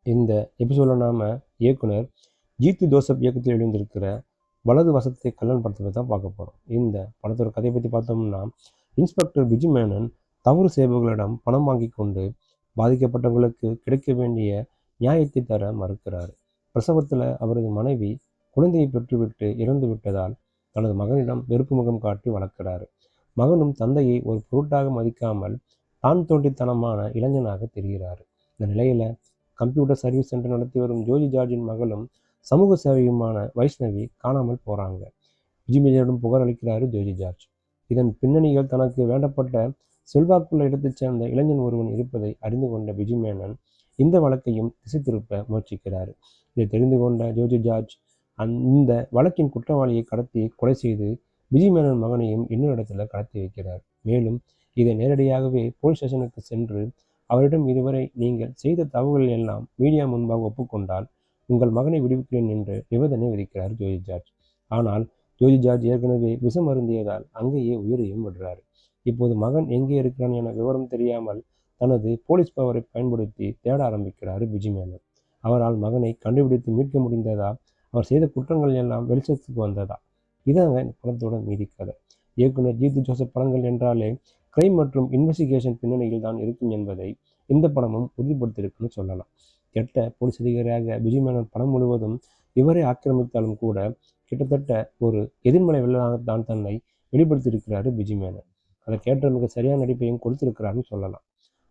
இந்த எபிசோடில் நாம் இயக்குனர் ஜீத்து ஜோசப் இயக்கத்தில் எழுந்திருக்கிற வலது வசத்தை கல்லன் படத்தை பற்றி தான் பார்க்க போகிறோம். இந்த படத்தோட கதையை பற்றி பார்த்தோம்னா, இன்ஸ்பெக்டர் பிஜு மேனன் தவறு செய்பவர்களிடம் பணம் வாங்கி கொண்டு பாதிக்கப்பட்டவர்களுக்கு கிடைக்க வேண்டிய நியாயத்தை தர மறுக்கிறார். பிரசவத்தில் அவரது மனைவி குழந்தையை பெற்றுவிட்டு இறந்து விட்டதால் தனது மகனிடம் வெறுப்பு முகம் காட்டி வளர்க்கிறார். மகனும் தந்தையை ஒரு பொருட்டாக மதிக்காமல் தான் தோன்றித்தனமான இளைஞனாக தெரிகிறார். இந்த நிலையில் கம்ப்யூட்டர் சர்வீஸ் சென்டர் நடத்தி வரும் ஜோதி ஜார்ஜின் மகளும் சமூக சேவையுமான வைஷ்ணவி காணாமல் போகிறாங்க. விஜிமேஜரிடம் புகார் அளிக்கிறாரு ஜோதி ஜார்ஜ். இதன் பின்னணியில் தனக்கு வேண்டப்பட்ட செல்வாக்குள்ள இடத்தைச் சேர்ந்த இளைஞன் ஒருவன் இருப்பதை அறிந்து கொண்ட பிஜு மேனன் இந்த வழக்கையும் திசை திருப்ப முயற்சிக்கிறார். இதை தெரிந்து கொண்ட ஜோதி ஜார்ஜ் இந்த வழக்கின் குற்றவாளியை கடத்தி கொலை செய்து பிஜு மேனன் மகனையும் இன்னொரு இடத்துல கடத்தி வைக்கிறார். மேலும் இதை நேரடியாகவே போலீஸ் ஸ்டேஷனுக்கு சென்று அவரிடம் இதுவரை நீங்கள் செய்த தவறுகள் எல்லாம் மீடியா முன்பாக ஒப்புக்கொண்டால் உங்கள் மகனை விடுவிக்கிறேன் என்று நிபந்தனை விதிக்கிறார் ஜோதி ஜார்ஜ். ஆனால் ஜோதி ஜார்ஜ் ஏற்கனவே விஷம் அருந்தியதால் அங்கேயே உயிரையும் விடுறார். இப்போது மகன் எங்கே இருக்கிறான் என விவரம் தெரியாமல் தனது போலீஸ் பவரை பயன்படுத்தி தேட ஆரம்பிக்கிறார் பிஜு மேனன். அவரால் மகனை கண்டுபிடித்து மீட்க முடிந்ததா, அவர் செய்த குற்றங்கள் எல்லாம் வெளிச்சத்துக்கு வந்ததா? இதாங்க இந்த படத்தோட மீதி கதை. இயக்குனர் ஜீத்து ஜோசப் படங்கள் என்றாலே கிரைம் மற்றும் இன்வெஸ்டிகேஷன் பின்னணியில் தான் இருக்கும் என்பதை இந்த படமும் உறுதிப்படுத்தியிருக்குன்னு சொல்லலாம். கெட்ட போலீஸ் அதிகாரியாக பிஜு மேனன் படம் முழுவதும் இவரை ஆக்கிரமித்தாலும் கூட கிட்டத்தட்ட ஒரு எதிர்மறை வில்லனாகத்தான் தன்னை வெளிப்படுத்தியிருக்கிறாரு பிஜு மேனன். அதற்கேற்ற மிக சரியான நடிப்பையும் கொடுத்திருக்கிறாருன்னு சொல்லலாம்.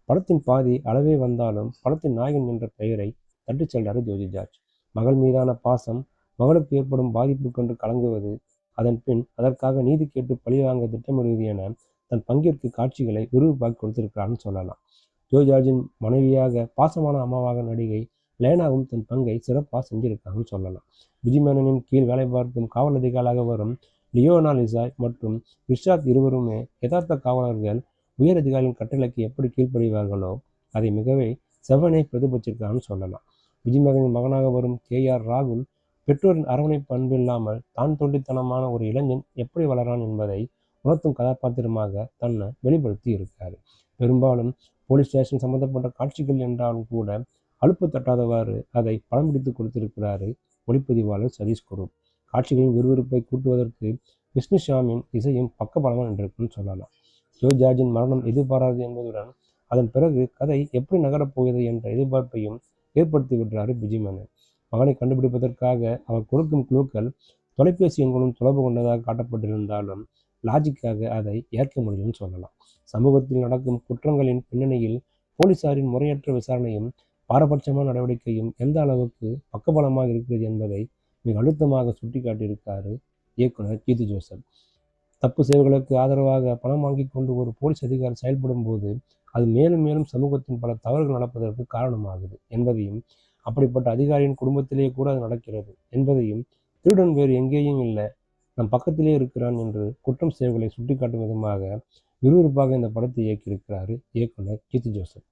படத்தின் பாதி அளவே வந்தாலும் படத்தின் நாயகன் என்ற பெயரை தட்டிச் செல்றாரு ஜோதி ஜார்ஜ். மகள் மீதான பாசம், மகளுக்கு ஏற்படும் பாதிப்பு கண்டு கலங்குவது, அதன் பின் அதற்காக நீதி கேட்டு பழிவாங்க திட்டமிடுவது என தன் பங்கிற்கு காட்சிகளை விறுவிறுப்பாக கொடுத்திருக்கிறான்னு சொல்லலாம். ஜோதி ஜார்ஜின் மனைவியாக பாசமான அம்மாவாக நடிகை லேனாவும் தன் பங்கை சிறப்பாக செஞ்சிருக்காங்கன்னு சொல்லலாம். பிஜு மேனனின் கீழ் வேலை பார்க்கும் காவல் அதிகாரிகளாக வரும் லியோனா லிசாய் மற்றும் இர்ஷாத் இருவருமே யதார்த்த காவலர்கள் உயர் அதிகாரிகளின் கட்டளைக்கு எப்படி கீழ்ப்படிவார்களோ அதை மிகவே செவ்வனே பிரதிபலிச்சிருக்கான்னு சொல்லலாம். பிஜு மேனனின் மகனாக வரும் KR ராகுல் பெற்றோரின் அரவணைப்பு அன்பு இல்லாமல் தான் தோன்றித்தனமான ஒரு இளைஞன் எப்படி வளரான் என்பதை உணர்த்தும் கதாபாத்திரமாக தன்னை வெளிப்படுத்தி இருக்காரு. பெரும்பாலும் போலீஸ் ஸ்டேஷன் சம்பந்தப்பட்ட காட்சிகள் என்றாலும் கூட அலுப்பு தட்டாதவாறு அதை படம் பிடித்து கொடுத்திருக்கிறாரு ஒளிப்பதிவாளர் சதீஷ் குரு. காட்சிகளின் விறுவிறுப்பை கூட்டுவதற்கு விஷ்ணு ஷாமின் இசையும் பக்கபலமாக நின்றிருக்குன்னு சொல்லலாம். ஜோதி ஜார்ஜின் மரணம் எதிர்பாராது என்பதுடன் அதன் பிறகு கதை எப்படி நகரப்போகிறது என்ற எதிர்பார்ப்பையும் ஏற்படுத்தி விடுறாரு பிஜு மேனன். மகனை கண்டுபிடிப்பதற்காக அவர் கொடுக்கும் குழுக்கள் தொலைபேசி எண்களும் தொடர்பு கொண்டதாக காட்டப்பட்டிருந்தாலும் லாஜிக்காக அதை ஏற்க முடியும்னு சொல்லலாம். சமூகத்தில் நடக்கும் குற்றங்களின் பின்னணியில் போலீசாரின் முறையற்ற விசாரணையும் பாரபட்சமான நடவடிக்கையும் எந்த அளவுக்கு பக்கபலமாக இருக்கிறது என்பதை மிக அழுத்தமாக சுட்டிக்காட்டியிருக்காரு இயக்குனர் ஜீத்து ஜோசப். தப்பு செயல்களுக்கு ஆதரவாக பணம் வாங்கி கொண்டு ஒரு போலீஸ் அதிகாரி செயல்படும் போது அது மேலும் மேலும் சமூகத்தின் பல தவறுகள் நடப்பதற்கு காரணமாகுது என்பதையும், அப்படிப்பட்ட அதிகாரியின் குடும்பத்திலேயே கூட அது நடக்கிறது என்பதையும், திருடன் வேறு எங்கேயும் இல்லை, நம் பக்கத்திலே இருக்கிறான் என்று குற்றம் செயல்களை சுட்டிக்காட்டும் விதமாக விறுவிறுப்பாக இந்த படத்தை இயக்கியிருக்கிறாரு இயக்குனர் ஜீத்து ஜோசப்.